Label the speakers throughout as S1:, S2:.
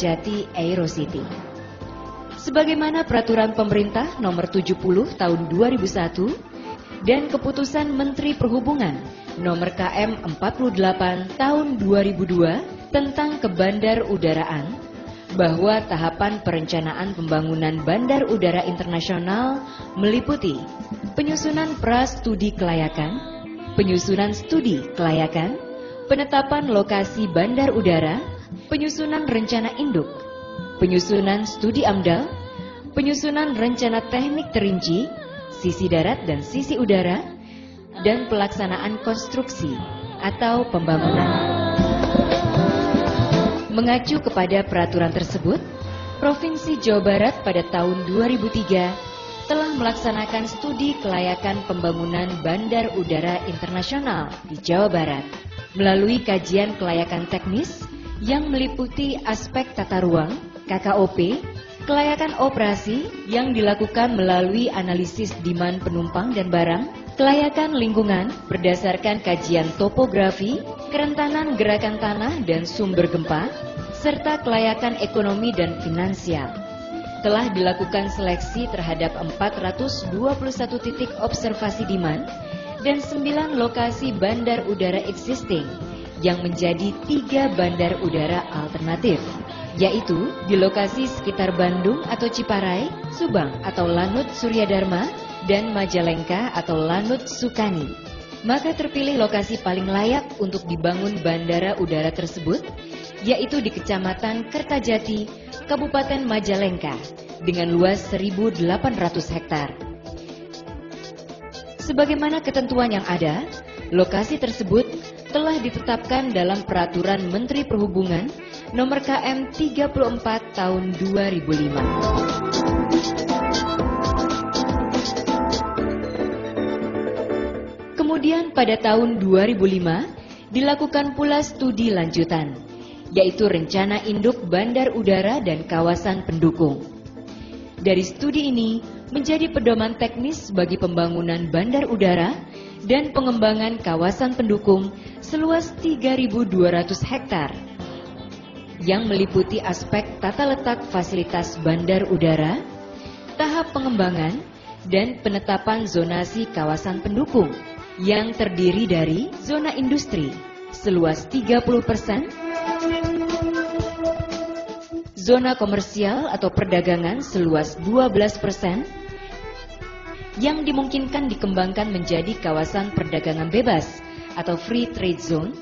S1: Jati Aerocity. Sebagaimana peraturan pemerintah nomor 70 tahun 2001 dan keputusan Menteri Perhubungan nomor KM 48 tahun 2002 tentang kebandarudaraan, bahwa tahapan perencanaan pembangunan bandar udara internasional meliputi penyusunan pra-studi kelayakan, penyusunan studi kelayakan, penetapan lokasi bandar udara, penyusunan rencana induk, penyusunan studi AMDAL, penyusunan rencana teknik terinci, sisi darat dan sisi udara, dan pelaksanaan konstruksi atau pembangunan. Mengacu kepada peraturan tersebut, Provinsi Jawa Barat pada tahun 2003 telah melaksanakan studi kelayakan pembangunan bandar udara internasional di Jawa Barat melalui kajian kelayakan teknis yang meliputi aspek tata ruang, KKOP, kelayakan operasi yang dilakukan melalui analisis demand penumpang dan barang, kelayakan lingkungan berdasarkan kajian topografi, kerentanan gerakan tanah dan sumber gempa, serta kelayakan ekonomi dan finansial. Telah dilakukan seleksi terhadap 421 titik observasi demand dan 9 lokasi bandar udara existing yang menjadi 3 bandar udara alternatif, yaitu di lokasi sekitar Bandung atau Ciparai, Subang atau Lanut Suryadharma, dan Majalengka atau Lanut Sukani. Maka terpilih lokasi paling layak untuk dibangun bandara udara tersebut, yaitu di Kecamatan Kertajati, Kabupaten Majalengka, dengan luas 1.800 hektar. Sebagaimana ketentuan yang ada, lokasi tersebut telah ditetapkan dalam Peraturan Menteri Perhubungan nomor KM 34 tahun 2005. Kemudian pada tahun 2005 dilakukan pula studi lanjutan, yaitu rencana induk bandar udara dan kawasan pendukung. Dari studi ini menjadi pedoman teknis bagi pembangunan bandar udara dan pengembangan kawasan pendukung seluas 3.200 hektar yang meliputi aspek tata letak fasilitas bandar udara, tahap pengembangan, dan penetapan zonasi kawasan pendukung yang terdiri dari zona industri seluas 30%, zona komersial atau perdagangan seluas 12%, yang dimungkinkan dikembangkan menjadi kawasan perdagangan bebas atau free trade zone,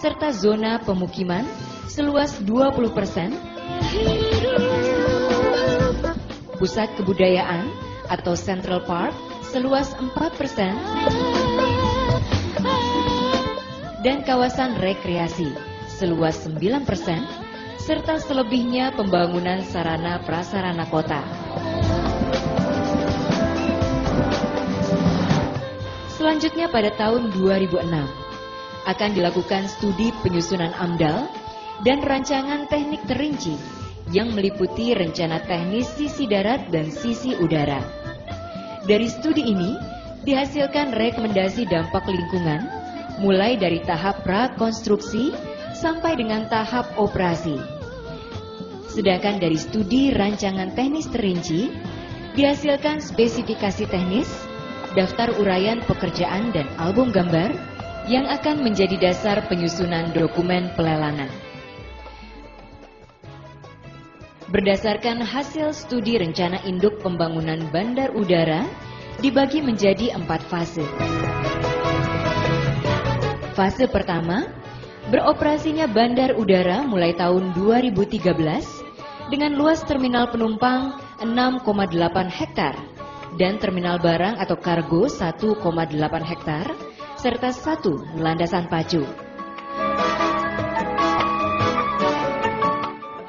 S1: serta zona pemukiman seluas 20%, pusat kebudayaan atau Central Park seluas 4%, dan kawasan rekreasi seluas 9%, serta selebihnya pembangunan sarana prasarana kota. Selanjutnya pada tahun 2006 akan dilakukan studi penyusunan AMDAL dan rancangan teknik terinci yang meliputi rencana teknis sisi darat dan sisi udara. Dari studi ini dihasilkan rekomendasi dampak lingkungan mulai dari tahap prakonstruksi sampai dengan tahap operasi. Sedangkan dari studi rancangan teknis terinci dihasilkan spesifikasi teknis, daftar uraian pekerjaan dan album gambar yang akan menjadi dasar penyusunan dokumen pelelangan. Berdasarkan hasil studi rencana induk pembangunan bandar udara dibagi menjadi 4 fase. Fase pertama, beroperasinya bandar udara mulai tahun 2013 dengan luas terminal penumpang 6,8 hektar dan terminal barang atau kargo 1,8 hektar serta 1 landasan pacu.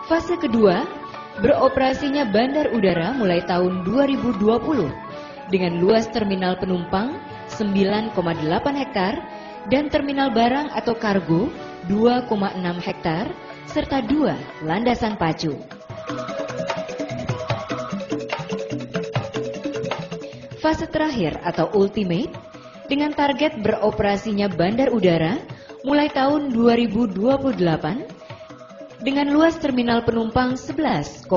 S1: Fase kedua, beroperasinya bandar udara mulai tahun 2020 dengan luas terminal penumpang 9,8 hektar dan terminal barang atau kargo 2,6 hektar serta 2 landasan pacu. Fase terakhir atau ultimate dengan target beroperasinya bandar udara mulai tahun 2028 dengan luas terminal penumpang 11,2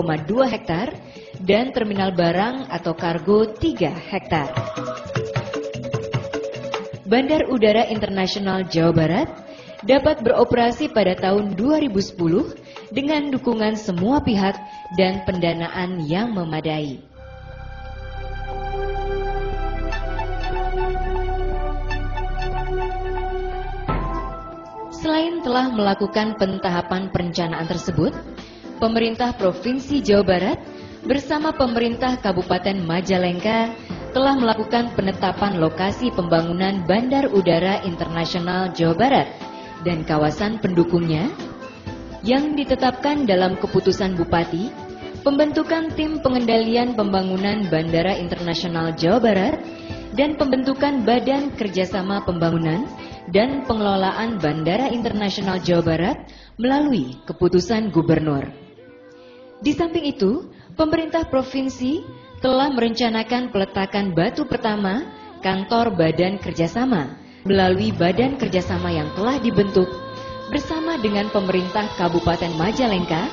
S1: hektar dan terminal barang atau kargo 3 hektar. Bandar Udara Internasional Jawa Barat dapat beroperasi pada tahun 2010 dengan dukungan semua pihak dan pendanaan yang memadai. Selain telah melakukan pentahapan perencanaan tersebut, pemerintah Provinsi Jawa Barat bersama pemerintah Kabupaten Majalengka telah melakukan penetapan lokasi pembangunan Bandar Udara Internasional Jawa Barat dan kawasan pendukungnya yang ditetapkan dalam keputusan Bupati, pembentukan tim pengendalian pembangunan Bandara Internasional Jawa Barat, dan pembentukan Badan Kerjasama Pembangunan dan Pengelolaan Bandara Internasional Jawa Barat melalui keputusan Gubernur. Di samping itu, pemerintah provinsi telah merencanakan peletakan batu pertama kantor Badan Kerjasama melalui Badan Kerjasama yang telah dibentuk bersama dengan pemerintah Kabupaten Majalengka.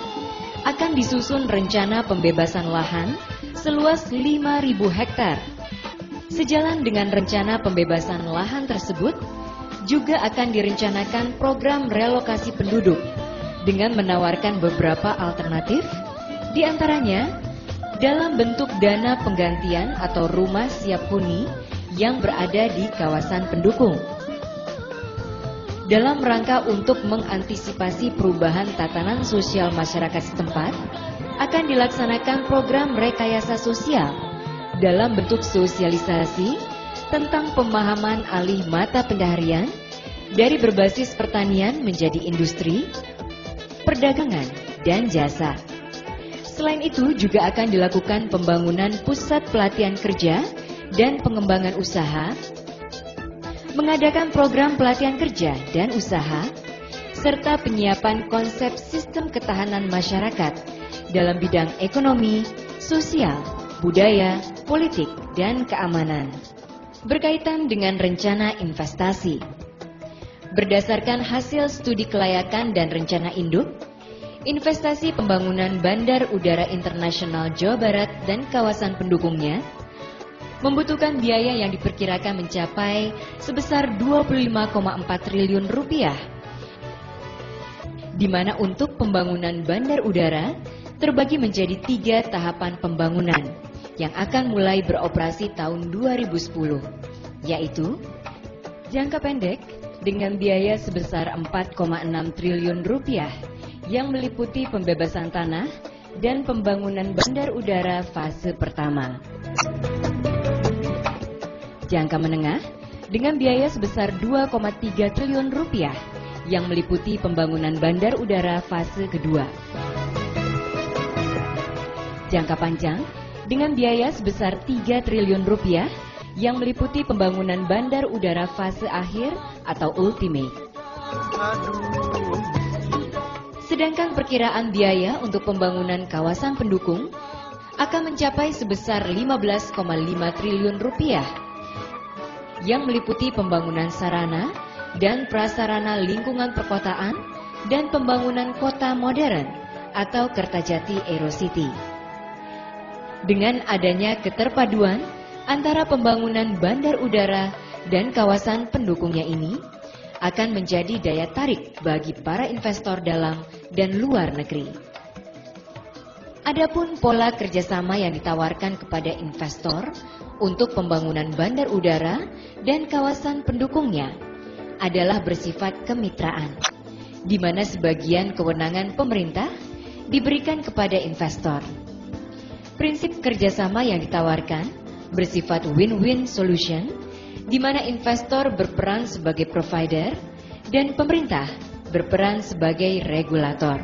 S1: Akan disusun rencana pembebasan lahan seluas 5.000 hektar. Sejalan dengan rencana pembebasan lahan tersebut, juga akan direncanakan program relokasi penduduk dengan menawarkan beberapa alternatif, diantaranya dalam bentuk dana penggantian atau rumah siap huni yang berada di kawasan pendukung. Dalam rangka untuk mengantisipasi perubahan tatanan sosial masyarakat setempat, akan dilaksanakan program rekayasa sosial dalam bentuk sosialisasi tentang pemahaman alih mata pencaharian dari berbasis pertanian menjadi industri, perdagangan, dan jasa. Selain itu juga akan dilakukan pembangunan pusat pelatihan kerja dan pengembangan usaha, mengadakan program pelatihan kerja dan usaha, serta penyiapan konsep sistem ketahanan masyarakat dalam bidang ekonomi, sosial, budaya, politik, dan keamanan. Berkaitan dengan rencana investasi. Berdasarkan hasil studi kelayakan dan rencana induk, investasi pembangunan Bandar Udara Internasional Jawa Barat dan kawasan pendukungnya membutuhkan biaya yang diperkirakan mencapai sebesar 25,4 triliun rupiah, di mana untuk pembangunan bandar udara terbagi menjadi 3 tahapan pembangunan yang akan mulai beroperasi tahun 2010, yaitu jangka pendek dengan biaya sebesar 4,6 triliun rupiah yang meliputi pembebasan tanah dan pembangunan bandar udara fase pertama. Jangka menengah dengan biaya sebesar 2,3 triliun rupiah yang meliputi pembangunan bandar udara fase kedua. Jangka panjang dengan biaya sebesar 3 triliun rupiah yang meliputi pembangunan bandar udara fase akhir atau ultimate. Sedangkan perkiraan biaya untuk pembangunan kawasan pendukung akan mencapai sebesar 15,5 triliun rupiah yang meliputi pembangunan sarana dan prasarana lingkungan perkotaan dan pembangunan kota modern atau Kertajati Aerocity. Dengan adanya keterpaduan antara pembangunan bandar udara dan kawasan pendukungnya ini akan menjadi daya tarik bagi para investor dalam dan luar negeri. Adapun pola kerjasama yang ditawarkan kepada investor untuk pembangunan bandar udara dan kawasan pendukungnya adalah bersifat kemitraan, di mana sebagian kewenangan pemerintah diberikan kepada investor. Prinsip kerjasama yang ditawarkan bersifat win-win solution, di mana investor berperan sebagai provider dan pemerintah berperan sebagai regulator.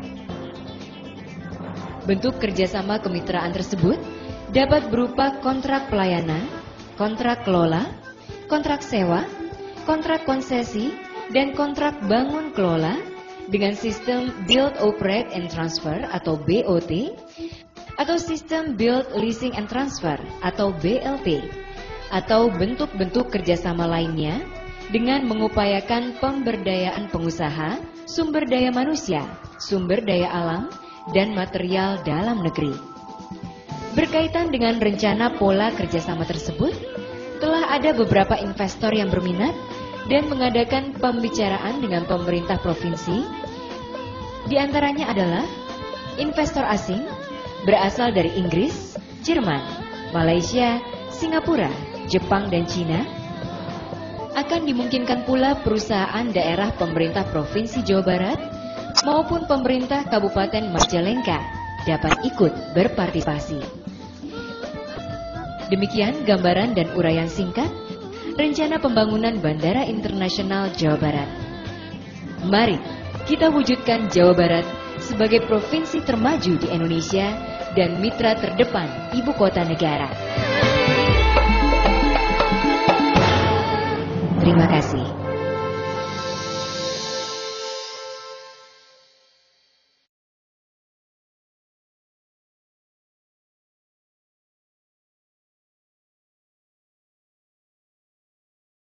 S1: Bentuk kerjasama kemitraan tersebut dapat berupa kontrak pelayanan, kontrak kelola, kontrak sewa, kontrak konsesi, dan kontrak bangun kelola dengan sistem Build, Operate, and Transfer atau BOT, atau sistem Build, Leasing, and Transfer atau BLT, atau bentuk-bentuk kerjasama lainnya dengan mengupayakan pemberdayaan pengusaha, sumber daya manusia, sumber daya alam, dan material dalam negeri. Berkaitan dengan rencana pola kerjasama tersebut, telah ada beberapa investor yang berminat dan mengadakan pembicaraan dengan pemerintah provinsi. Di antaranya adalah investor asing berasal dari Inggris, Jerman, Malaysia, Singapura, Jepang, dan Cina. Akan dimungkinkan pula perusahaan daerah pemerintah Provinsi Jawa Barat maupun pemerintah Kabupaten Majalengka dapat ikut berpartisipasi. Demikian gambaran dan uraian singkat rencana pembangunan Bandara Internasional Jawa Barat. Mari kita wujudkan Jawa Barat sebagai provinsi termaju di Indonesia dan mitra terdepan ibu kota negara. Terima kasih.